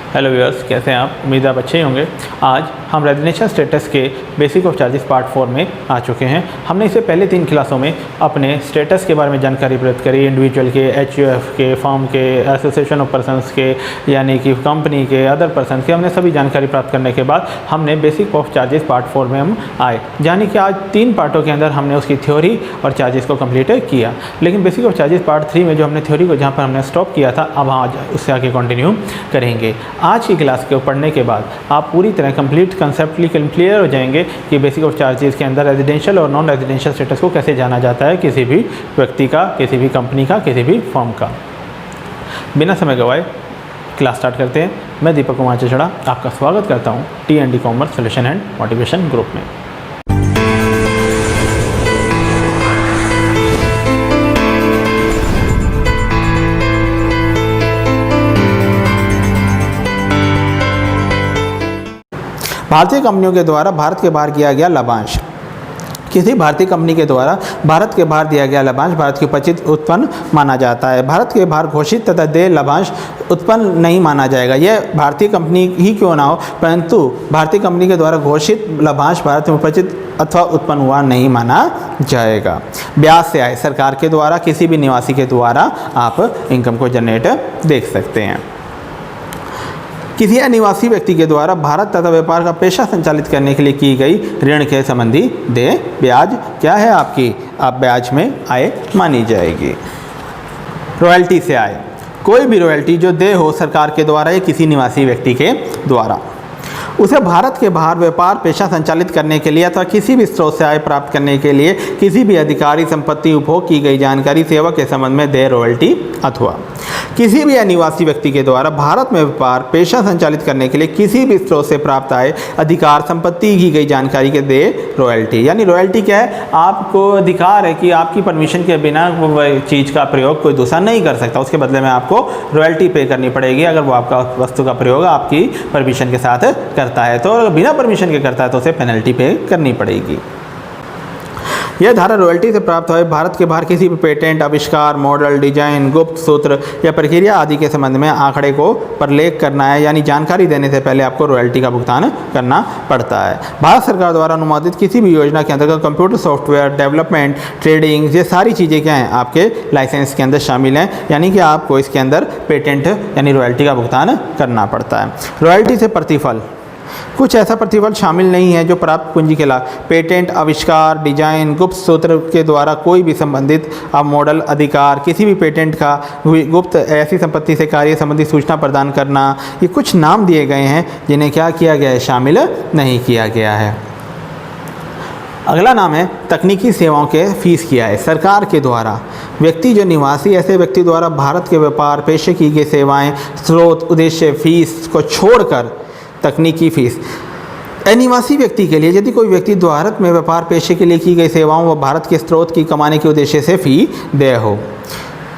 Hello viewers, कैसे हैं आप? उम्मीद है आप अच्छे ही होंगे। आज हम रेजिडेंशियल स्टेटस के बेसिक ऑफ चार्जेस पार्ट 4 में आ चुके हैं। हमने इससे पहले 3 क्लासों में अपने स्टेटस के बारे में जानकारी प्राप्त करी, इंडिविजुअल के, एचयूएफ के, फर्म के, एसोसिएशन ऑफ पर्सनस के, यानी कि कंपनी के, अदर पर्सन के। हमने सभी जानकारी प्राप्त करने के बाद हमने बेसिक ऑफ चार्जेस पार्ट 4 में हम आए, यानी कि आज 3 पार्टों के अंदर हमने उसकी थ्योरी और चार्जेस को कंप्लीट किया। लेकिन बेसिक ऑफ चार्जेस पार्ट 3 में जो हमने थ्योरी को जहाँ पर हमने स्टॉप किया था, अब आज उससे आगे कंटिन्यू करेंगे। आज की क्लास को पढ़ने के बाद आप पूरी तरह कंप्लीट कंसेप्टली क्लियर हो जाएंगे कि बेसिक ऑफ चार्जेस के अंदर रेजिडेंशियल और नॉन रेजिडेंशियल स्टेटस को कैसे जाना जाता है, किसी भी व्यक्ति का, किसी भी कंपनी का, किसी भी फर्म का। बिना समय गवाए क्लास स्टार्ट करते हैं। मैं दीपक कुमार चचड़ा आपका स्वागत करता हूँ T&D commerce solution and motivation group में। भारतीय कंपनियों के द्वारा भारत के बाहर किया गया लाभांश। किसी भारतीय कंपनी के द्वारा भारत के बाहर दिया गया लाभांश भारत के उचित उत्पन्न माना जाता है। भारत के बाहर घोषित तथा देय लाभांश उत्पन्न नहीं माना जाएगा। यह भारतीय कंपनी ही क्यों ना हो, परंतु भारतीय कंपनी के द्वारा घोषित लाभांश भारत में उपचित अथवा उत्पन्न हुआ नहीं माना जाएगा। ब्याज से आय सरकार के द्वारा, किसी भी निवासी के द्वारा आप इनकम को जनरेट देख सकते हैं। किसी अनिवासी व्यक्ति के द्वारा भारत तथा व्यापार का पेशा संचालित करने के लिए की गई ऋण के संबंधी देय ब्याज क्या है आपकी? आप ब्याज में आय मानी जाएगी। रॉयल्टी से आय कोई भी रॉयल्टी जो देय हो सरकार के द्वारा या किसी निवासी व्यक्ति के द्वारा, उसे भारत के बाहर व्यापार पेशा संचालित करने के लिए अथवा किसी भी स्रोत से आय प्राप्त करने के लिए किसी भी अधिकारी संपत्ति उपभोग की गई जानकारी सेवा के संबंध में देय रॉयल्टी, अथवा किसी भी अनिवासी व्यक्ति के द्वारा भारत में व्यापार पेशा संचालित करने के लिए किसी भी स्रोत से प्राप्त आय अधिकार संपत्ति की गई जानकारी के देय रॉयल्टी। यानी रॉयल्टी क्या है? आपको अधिकार है कि आपकी परमिशन के बिना वो चीज़ का प्रयोग कोई दूसरा नहीं कर सकता, उसके बदले में आपको रॉयल्टी पे करनी पड़ेगी अगर वो आपका वस्तु का प्रयोग आपकी परमिशन के साथ करता है। तो अगर बिना परमिशन के करता है तो उसे पेनल्टी पे करनी पड़ेगी। यह धारा रॉयल्टी से प्राप्त हुए भारत के बाहर किसी भी पेटेंट, आविष्कार, मॉडल, डिजाइन, गुप्त सूत्र या प्रक्रिया आदि के संबंध में आंकड़े को प्रलेख करना है, यानी जानकारी देने से पहले आपको रॉयल्टी का भुगतान करना पड़ता है। भारत सरकार द्वारा अनुमोदित किसी भी योजना के अंतर्गत कंप्यूटर सॉफ्टवेयर डेवलपमेंट, ट्रेडिंग, ये सारी चीज़ें क्या हैं? आपके लाइसेंस के अंदर शामिल हैं, यानी कि आपको इसके अंदर पेटेंट यानी रॉयल्टी का भुगतान करना पड़ता है। रॉयल्टी से प्रतिफल कुछ ऐसा प्रतिफल शामिल नहीं है जो प्राप्त पूंजी के लाभ, पेटेंट, आविष्कार, डिजाइन, गुप्त सूत्र के द्वारा कोई भी संबंधित मॉडल, अधिकार, किसी भी पेटेंट का गुप्त ऐसी संपत्ति से कार्य संबंधी सूचना प्रदान करना, ये कुछ नाम दिए गए हैं जिन्हें क्या किया गया है? शामिल नहीं किया गया है। अगला नाम है तकनीकी सेवाओं के फीस की आय सरकार के द्वारा। व्यक्ति जो निवासी ऐसे व्यक्ति द्वारा भारत के व्यापार पेशे की गई सेवाएं, स्रोत, उद्देश्य, फीस को छोड़कर तकनीकी फीस। अनिवासी व्यक्ति के लिए यदि कोई व्यक्ति भारत में व्यापार पेशे के लिए की गई सेवाओं व भारत के स्रोत की कमाने के उद्देश्य से फी देय हो,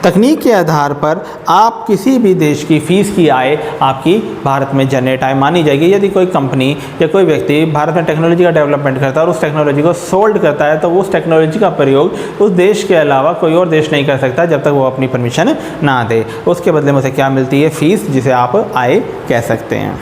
तकनीक के आधार पर आप किसी भी देश की फीस की आय आपकी भारत में जनरेट आय मानी जाएगी। यदि कोई कंपनी या कोई व्यक्ति भारत में टेक्नोलॉजी का डेवलपमेंट करता है और उस टेक्नोलॉजी को सोल्ड करता है, तो उस टेक्नोलॉजी का प्रयोग उस देश के अलावा कोई और देश नहीं कर सकता जब तक वो अपनी परमिशन ना दे। उसके बदले में उसे क्या मिलती है? फीस, जिसे आप आय कह सकते हैं।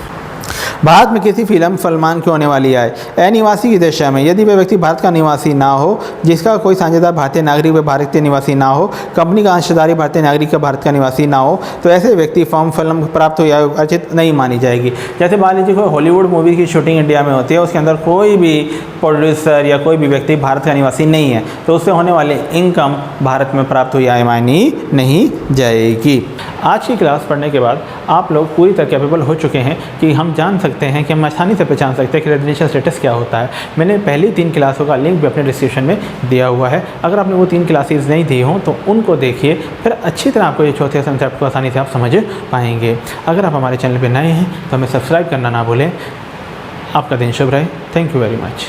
भारत में किसी फिल्म सलमान की होने वाली आय अनिवासी की दशा में यदि वह व्यक्ति भारत का निवासी ना हो, जिसका कोई साझेदार भारतीय नागरिक व भारतीय निवासी ना हो, कंपनी का अंशधारी भारतीय नागरिक का भारत का निवासी ना हो, तो ऐसे व्यक्ति फिल्म प्राप्त हुई आय अर्जित नहीं मानी जाएगी। जैसे मान लीजिए कोई हॉलीवुड मूवी की शूटिंग इंडिया में होती है, उसके अंदर कोई भी प्रोड्यूसर या कोई भी व्यक्ति भारत का निवासी नहीं है, तो उससे होने वाली इनकम भारत में प्राप्त हुई आय मानी नहीं जाएगी। आज की क्लास पढ़ने के बाद आप लोग पूरी तरह कैपेबल हो चुके हैं कि हम जान सकते हैं कि हम आसानी से पहचान सकते हैं कि रेजिडेंशियल स्टेटस क्या होता है। मैंने पहली 3 क्लासों का लिंक भी अपने डिस्क्रिप्शन में दिया हुआ है। अगर आपने वो 3 क्लासेस नहीं दी हों तो उनको देखिए, फिर अच्छी तरह आपको ये चौथे कंसेप्ट को आसानी से आप समझ पाएंगे। अगर आप हमारे चैनल पर नए हैं तो हमें सब्सक्राइब करना ना भूलें। आपका दिन शुभ रहे। Thank you very much.